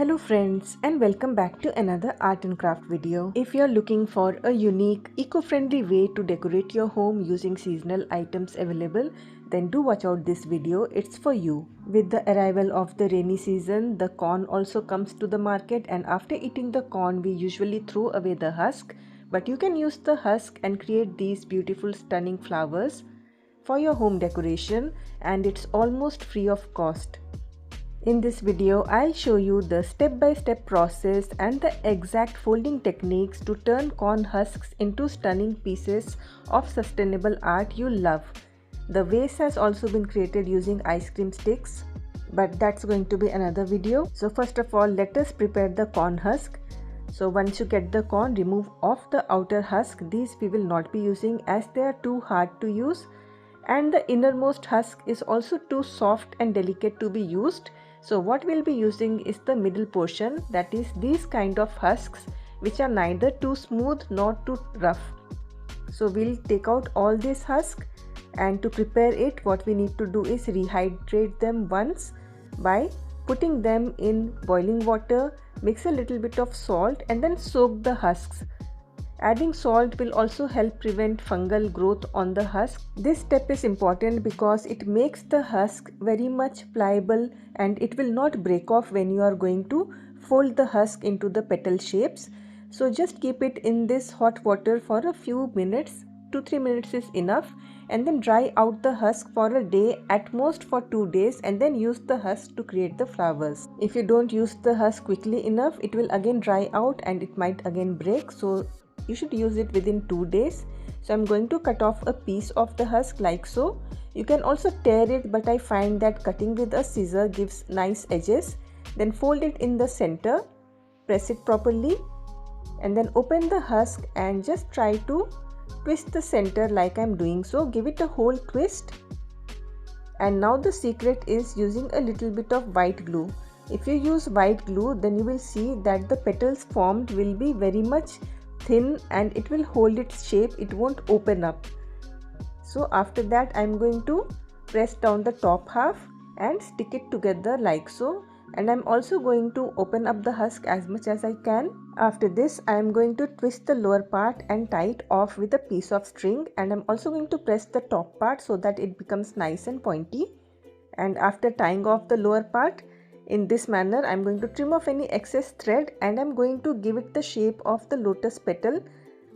Hello friends, and welcome back to another art and craft video. If you're looking for a unique, eco-friendly way to decorate your home using seasonal items available, then do watch out this video, it's for you. With the arrival of the rainy season, the corn also comes to the market, and after eating the corn we usually throw away the husk, but you can use the husk and create these beautiful stunning flowers for your home decoration, and it's almost free of cost. In this video, I'll show you the step-by-step process and the exact folding techniques to turn corn husks into stunning pieces of sustainable art you love. The vase has also been created using ice cream sticks, but that's going to be another video. So first of all, let us prepare the corn husk. So once you get the corn, remove off the outer husk. These we will not be using as they are too hard to use, and the innermost husk is also too soft and delicate to be used. So what we'll be using is the middle portion, that is these kind of husks which are neither too smooth nor too rough. So we'll take out all this husk, and to prepare it what we need to do is rehydrate them once by putting them in boiling water, mix a little bit of salt and then soak the husks. Adding salt will also help prevent fungal growth on the husk. This step is important because it makes the husk very much pliable and it will not break off when you are going to fold the husk into the petal shapes. So just keep it in this hot water for a few minutes, 2-3 minutes is enough, and then dry out the husk for a day, at most for 2 days, and then use the husk to create the flowers. If you don't use the husk quickly enough, it will again dry out and it might again break. So you should use it within 2 days. So I'm going to cut off a piece of the husk like so. You can also tear it, but I find that cutting with a scissor gives nice edges. Then fold it in the center, press it properly, and then open the husk and just try to twist the center like I'm doing so. Give it a whole twist. And now the secret is using a little bit of white glue. If you use white glue, then you will see that the petals formed will be very much thin and it will hold its shape, it won't open up. So after that I'm going to press down the top half and stick it together like so, and I'm also going to open up the husk as much as I can. After this I am going to twist the lower part and tie it off with a piece of string, and I'm also going to press the top part so that it becomes nice and pointy. And after tying off the lower part in this manner, I'm going to trim off any excess thread, and I'm going to give it the shape of the lotus petal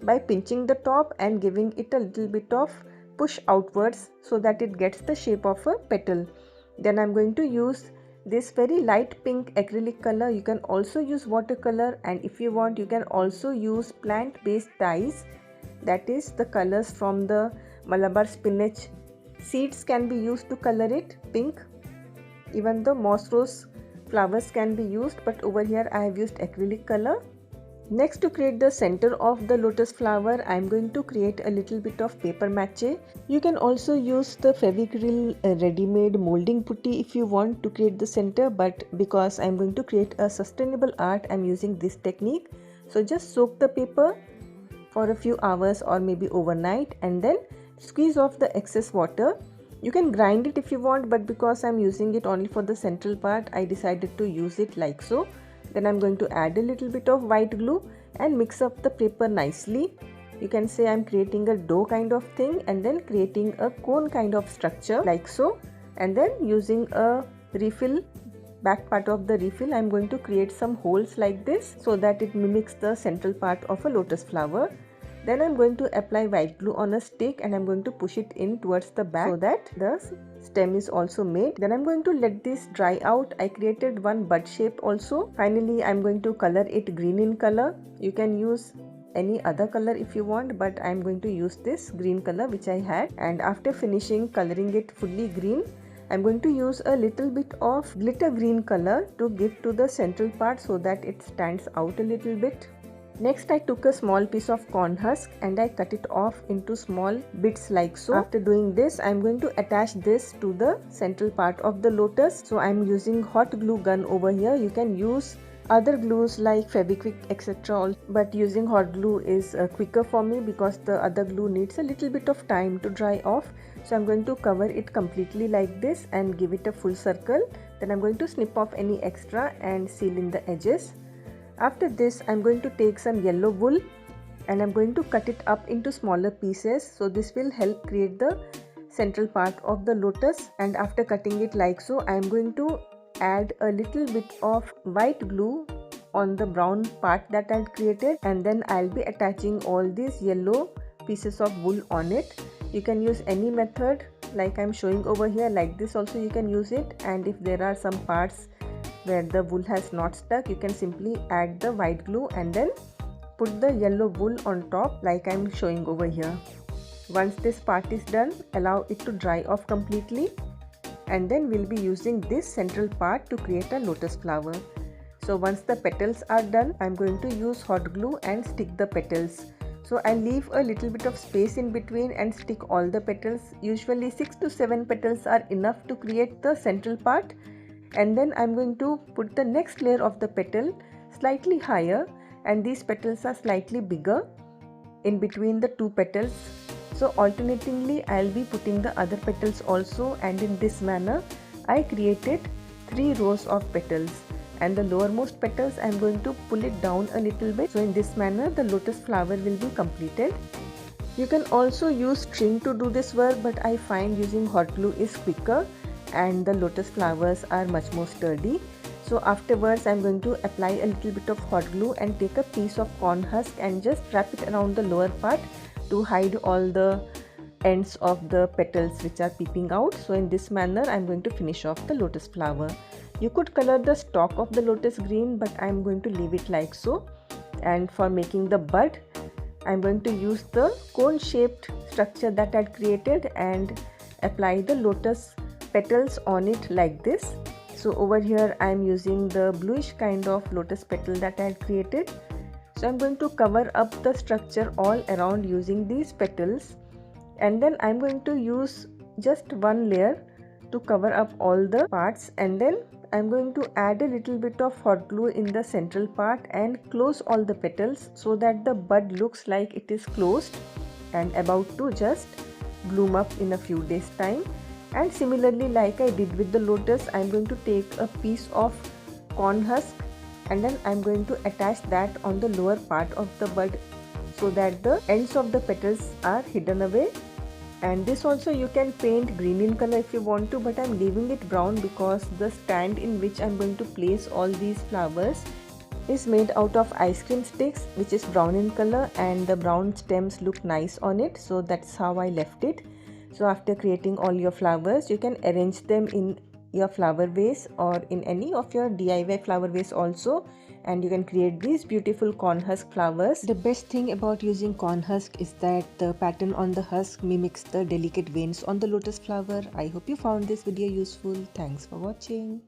by pinching the top and giving it a little bit of push outwards so that it gets the shape of a petal. Then I'm going to use this very light pink acrylic color. You can also use watercolor, and if you want you can also use plant-based dyes, that is the colors from the Malabar spinach seeds can be used to color it pink. Even the moss rose flowers can be used, but over here I have used acrylic color. Next, to create the center of the lotus flower, I am going to create a little bit of paper matche. You can also use the Fevicryl ready-made molding putty if you want to create the center, but because I am going to create a sustainable art, I am using this technique. So just soak the paper for a few hours or maybe overnight, and then squeeze off the excess water. You can grind it if you want, but because I'm using it only for the central part, I decided to use it like so. Then I'm going to add a little bit of white glue and mix up the paper nicely. You can say I'm creating a dough kind of thing and then creating a cone kind of structure like so. And then using a refill, back part of the refill, I'm going to create some holes like this so that it mimics the central part of a lotus flower. Then I'm going to apply white glue on a stick and I'm going to push it in towards the back so that the stem is also made. Then I'm going to let this dry out. I created one bud shape also. Finally, I'm going to color it green in color. You can use any other color if you want, but I'm going to use this green color which I had. And after finishing coloring it fully green, I'm going to use a little bit of glitter green color to give to the central part so that it stands out a little bit. Next, I took a small piece of corn husk and I cut it off into small bits like so. After doing this, I am going to attach this to the central part of the lotus. So I am using hot glue gun over here. You can use other glues like Fevikwik etc. But using hot glue is quicker for me because the other glue needs a little bit of time to dry off. So I'm going to cover it completely like this and give it a full circle Then I'm going to snip off any extra and seal in the edges. After this, I'm going to take some yellow wool and I'm going to cut it up into smaller pieces. So this will help create the central part of the lotus. And after cutting it like so, I'm going to add a little bit of white glue on the brown part that I created, and then I'll be attaching all these yellow pieces of wool on it. You can use any method like I'm showing over here. Like this also you can use it, and if there are some parts where the wool has not stuck, you can simply add the white glue and then put the yellow wool on top like I'm showing over here. Once this part is done, allow it to dry off completely, and then we'll be using this central part to create a lotus flower. So once the petals are done, I'm going to use hot glue and stick the petals. So I leave a little bit of space in between and stick all the petals. Usually 6 to 7 petals are enough to create the central part. And then I'm going to put the next layer of the petal slightly higher, and these petals are slightly bigger in between the two petals. So alternatingly I'll be putting the other petals also, and in this manner I created 3 rows of petals. And the lowermost petals I'm going to pull it down a little bit. So in this manner the lotus flower will be completed. You can also use string to do this work, but I find using hot glue is quicker and the lotus flowers are much more sturdy. So afterwards I'm going to apply a little bit of hot glue and take a piece of corn husk and just wrap it around the lower part to hide all the ends of the petals which are peeping out. So in this manner I'm going to finish off the lotus flower. You could color the stalk of the lotus green, but I'm going to leave it like so. And for making the bud, I'm going to use the cone shaped structure that I had created and apply the lotus petals on it like this. So over here I'm using the bluish kind of lotus petal that I had created. So I'm going to cover up the structure all around using these petals, and then I'm going to use just one layer to cover up all the parts, and then I'm going to add a little bit of hot glue in the central part and close all the petals so that the bud looks like it is closed and about to just bloom up in a few days time. And similarly, like I did with the lotus, I'm going to take a piece of corn husk and then I'm going to attach that on the lower part of the bud so that the ends of the petals are hidden away. And this also you can paint green in color if you want to, but I'm leaving it brown because the stand in which I'm going to place all these flowers is made out of ice cream sticks, which is brown in color, and the brown stems look nice on it, so that's how I left it. So after creating all your flowers, you can arrange them in your flower vase or in any of your DIY flower vase also, and you can create these beautiful corn husk flowers. The best thing about using corn husk is that the pattern on the husk mimics the delicate veins on the lotus flower. I hope you found this video useful. Thanks for watching.